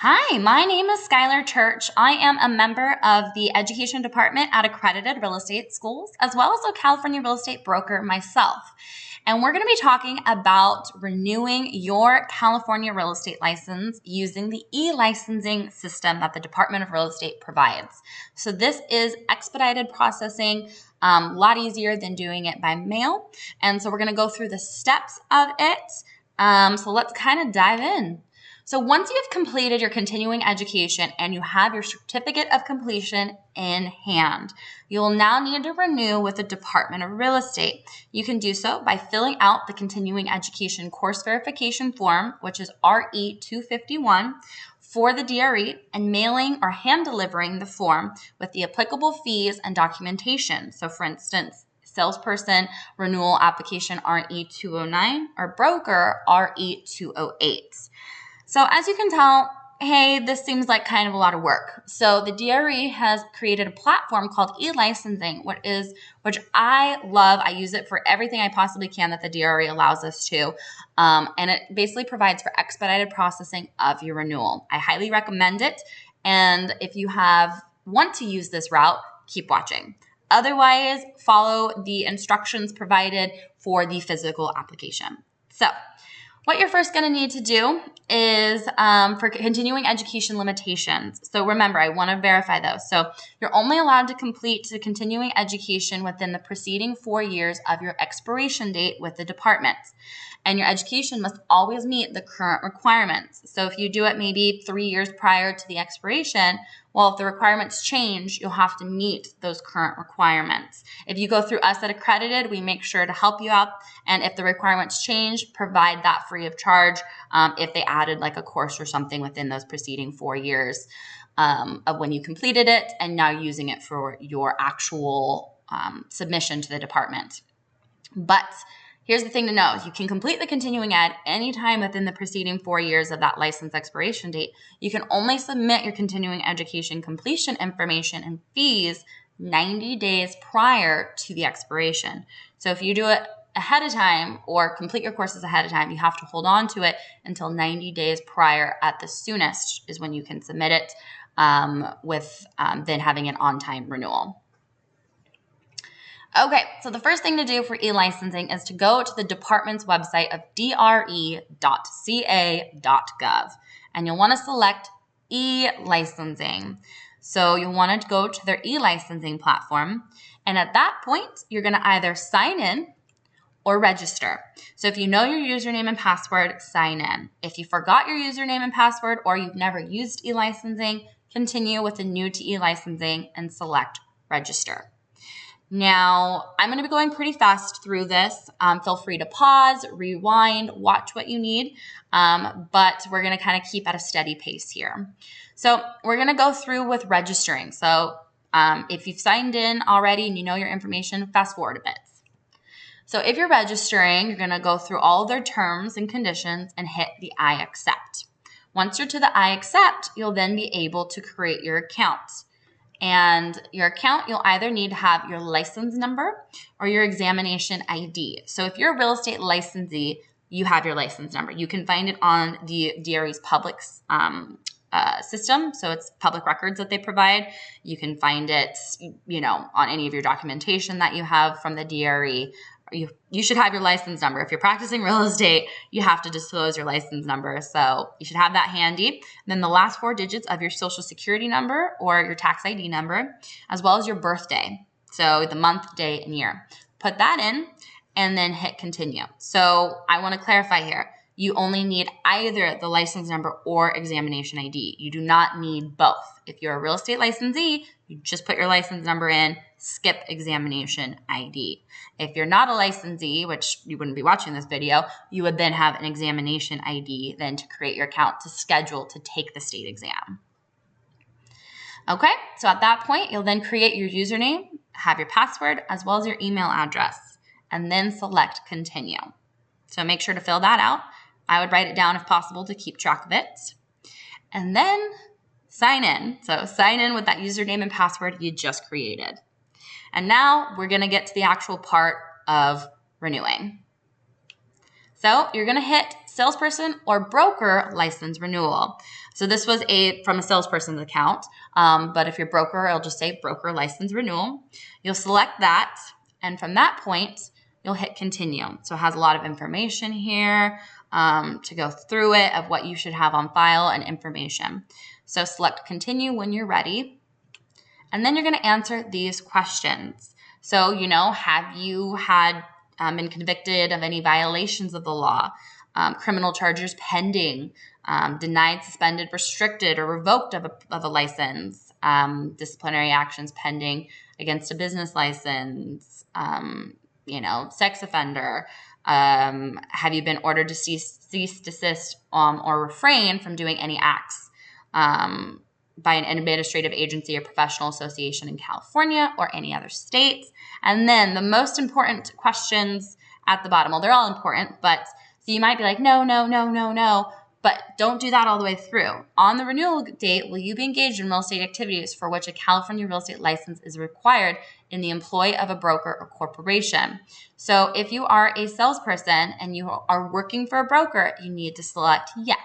Hi, my name is Schyler Church. I am a member of the Education Department at Accredited Real Estate Schools, as well as a California real estate broker myself. And we're going to be talking about renewing your California real estate license using the eLicensing system that the Department of Real Estate provides. So this is expedited processing, a lot easier than doing it by mail. And so we're going to go through the steps of it. So let's kind of dive in. So once you've completed your continuing education and you have your certificate of completion in hand, you'll now need to renew with the Department of Real Estate. You can do so by filling out the continuing education course verification form, which is RE 251, for the DRE, and mailing or hand delivering the form with the applicable fees and documentation. So for instance, salesperson renewal application RE 209 or broker RE 208. So as you can tell, hey, this seems like kind of a lot of work. So the DRE has created a platform called eLicensing, which I love. I use it for everything I possibly can that the DRE allows us to. And it basically provides for expedited processing of your renewal. I highly recommend it. And if you want to use this route, keep watching. Otherwise, follow the instructions provided for the physical application. So what you're first going to need to do is for continuing education limitations. So remember, I want to verify those. So you're only allowed to complete the continuing education within the preceding 4 years of your expiration date with the department. And your education must always meet the current requirements. So if you do it maybe 3 years prior to the expiration, well, if the requirements change, you'll have to meet those current requirements. If you go through us at Accredited, we make sure to help you out. And if the requirements change, provide that free of charge if they added like a course or something within those preceding 4 years of when you completed it and now using it for your actual submission to the department. But here's the thing to know. You can complete the continuing ed anytime within the preceding 4 years of that license expiration date. You can only submit your continuing education completion information and fees 90 days prior to the expiration. So if you do it ahead of time or complete your courses ahead of time, you have to hold on to it until 90 days prior at the soonest is when you can submit it with then having an on-time renewal. Okay, so the first thing to do for eLicensing is to go to the department's website of dre.ca.gov, and you'll want to select eLicensing. So you'll want to go to their eLicensing platform, and at that point, you're going to either sign in or register. So if you know your username and password, sign in. If you forgot your username and password or you've never used eLicensing, continue with the new to eLicensing and select register. Now, I'm going to be going pretty fast through this. Feel free to pause, rewind, watch what you need, but we're going to kind of keep at a steady pace here. So we're going to go through with registering. So if you've signed in already and you know your information, fast forward a bit. So if you're registering, you're going to go through all their terms and conditions and hit the I accept. Once you're to the I accept, you'll then be able to create your account. And your account, you'll either need to have your license number or your examination ID. So if you're a real estate licensee, you have your license number. You can find it on the DRE's public system. So it's public records that they provide. You can find it, on any of your documentation that you have from the DRE. You should have your license number. If you're practicing real estate, you have to disclose your license number. So you should have that handy. And then the last 4 digits of your social security number or your tax ID number, as well as your birthday. So the month, day, and year. Put that in and then hit continue. So I want to clarify here. You only need either the license number or examination ID. You do not need both. If you're a real estate licensee, you just put your license number in, skip examination ID. If you're not a licensee, which you wouldn't be watching this video, you would then have an examination ID then to create your account to schedule to take the state exam. Okay, so at that point, you'll then create your username, have your password, as well as your email address, and then select continue. So make sure to fill that out. I would write it down if possible to keep track of it. And then sign in. So sign in with that username and password you just created. And now we're going to get to the actual part of renewing. So you're going to hit salesperson or broker license renewal. So this was from a salesperson's account, but if you're broker, it'll just say broker license renewal. You'll select that, and from that point, you'll hit continue. So it has a lot of information here to go through it of what you should have on file and information. So select continue when you're ready. And then you're going to answer these questions. So, have you been convicted of any violations of the law, criminal charges pending, denied, suspended, restricted, or revoked of a license, disciplinary actions pending against a business license, sex offender? Have you been ordered to cease, desist, or refrain from doing any acts by an administrative agency or professional association in California or any other states? And then the most important questions at the bottom. Well, they're all important, but so you might be like, no, but don't do that all the way through. On the renewal date, will you be engaged in real estate activities for which a California real estate license is required in the employ of a broker or corporation? So if you are a salesperson and you are working for a broker, you need to select yes.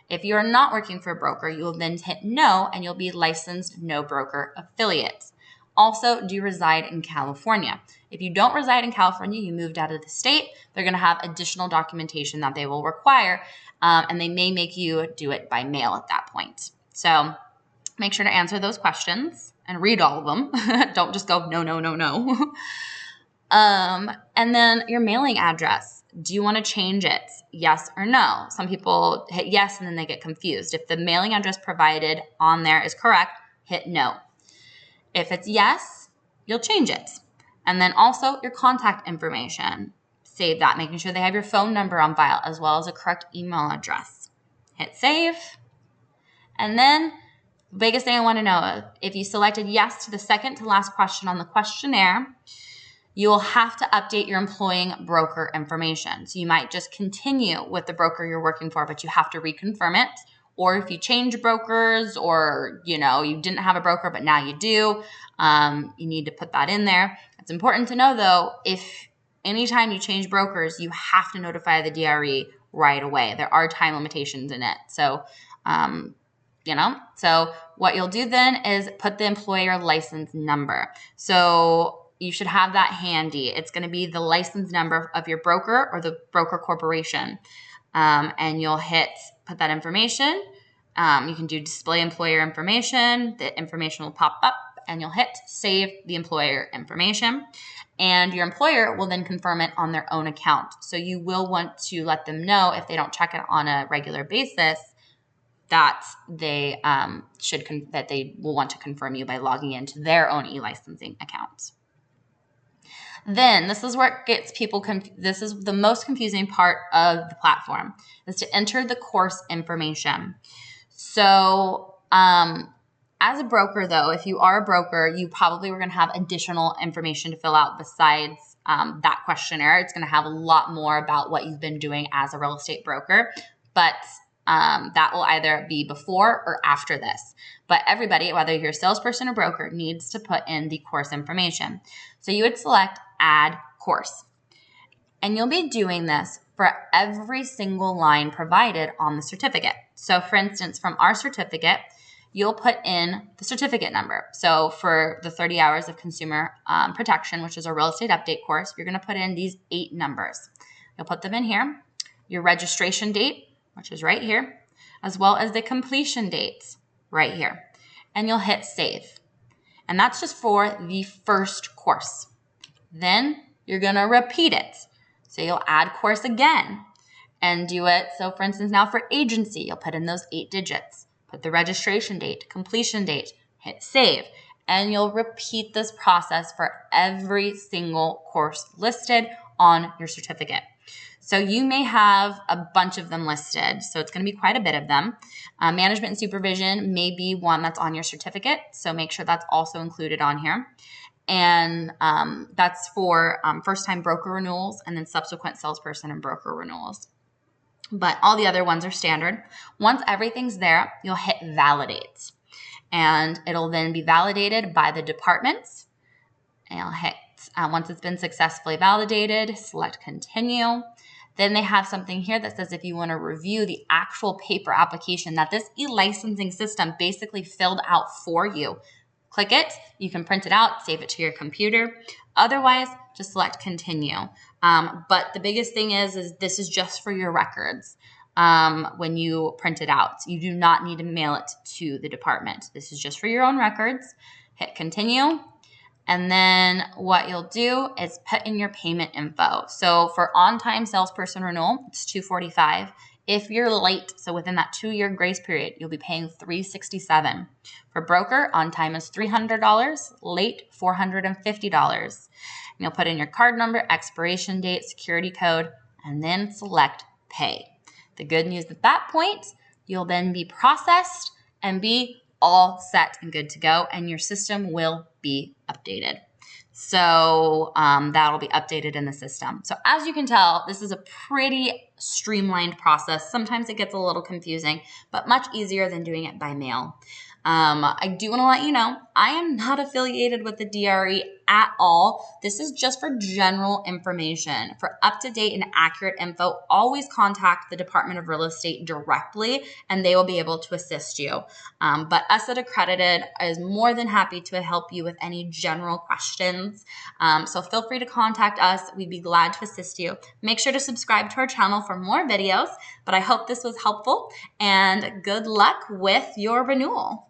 If you are not working for a broker, you will then hit no, and you'll be licensed no broker affiliate. Also, do you reside in California? If you don't reside in California, you moved out of the state, they're going to have additional documentation that they will require, and they may make you do it by mail at that point. So make sure to answer those questions and read all of them. Don't just go no. And then your mailing address. Do you want to change it? Yes or no? Some people hit yes and then they get confused. If the mailing address provided on there is correct, hit no. If it's yes, you'll change it. And then also your contact information. Save that, making sure they have your phone number on file as well as a correct email address. Hit save. And then the biggest thing I want to know, if you selected yes to the second to last question on the questionnaire, you will have to update your employing broker information. So you might just continue with the broker you're working for, but you have to reconfirm it. Or if you change brokers or, you didn't have a broker, but now you do, you need to put that in there. It's important to know, though, if anytime you change brokers, you have to notify the DRE right away. There are time limitations in it. So, so what you'll do then is put the employer license number. So you should have that handy. It's going to be the license number of your broker or the broker corporation. And you'll put that information. You can do display employer information. The information will pop up and you'll hit save the employer information. And your employer will then confirm it on their own account. So you will want to let them know if they don't check it on a regular basis that they that they will want to confirm you by logging into their own eLicensing account. Then this is where it gets people this is the most confusing part of the platform, is to enter the course information. So as a broker, though, if you are a broker, you probably were going to have additional information to fill out besides that questionnaire. It's going to have a lot more about what you've been doing as a real estate broker, but that will either be before or after this. But everybody, whether you're a salesperson or broker, needs to put in the course information. So you would select Add Course. And you'll be doing this for every single line provided on the certificate. So for instance, from our certificate, you'll put in the certificate number. So for the 30 hours of consumer protection, which is a real estate update course, you're going to put in these 8 numbers. You'll put them in here. Your registration date, which is right here, as well as the completion date right here. And you'll hit save. And that's just for the first course. Then you're going to repeat it. So you'll add course again and do it. So for instance, now for agency, you'll put in those 8 digits, put the registration date, completion date, hit save. And you'll repeat this process for every single course listed on your certificate. So you may have a bunch of them listed. So it's going to be quite a bit of them. Management and supervision may be one that's on your certificate. So make sure that's also included on here. And that's for first-time broker renewals and then subsequent salesperson and broker renewals. But all the other ones are standard. Once everything's there, you'll hit validate. And it'll then be validated by the departments. And you'll hit, once it's been successfully validated, select continue. Then they have something here that says if you want to review the actual paper application that this e-licensing system basically filled out for you, click it. You can print it out, save it to your computer. Otherwise, just select continue. But the biggest thing is this is just for your records when you print it out. You do not need to mail it to the department. This is just for your own records. Hit continue. And then what you'll do is put in your payment info. So for on-time salesperson renewal, it's $245. If you're late, so within that 2-year grace period, you'll be paying $367. For broker, on time is $300, late $450. And you'll put in your card number, expiration date, security code, and then select pay. The good news at that point, you'll then be processed and be all set and good to go, and your system will be updated. So that'll be updated in the system. So as you can tell, this is a pretty streamlined process. Sometimes it gets a little confusing, but much easier than doing it by mail. I do want to let you know, I am not affiliated with the DRE at all. This is just for general information. For up-to-date and accurate info, always contact the Department of Real Estate directly, and they will be able to assist you. But us at Accredited is more than happy to help you with any general questions. So feel free to contact us. We'd be glad to assist you. Make sure to subscribe to our channel for more videos, but I hope this was helpful, and good luck with your renewal.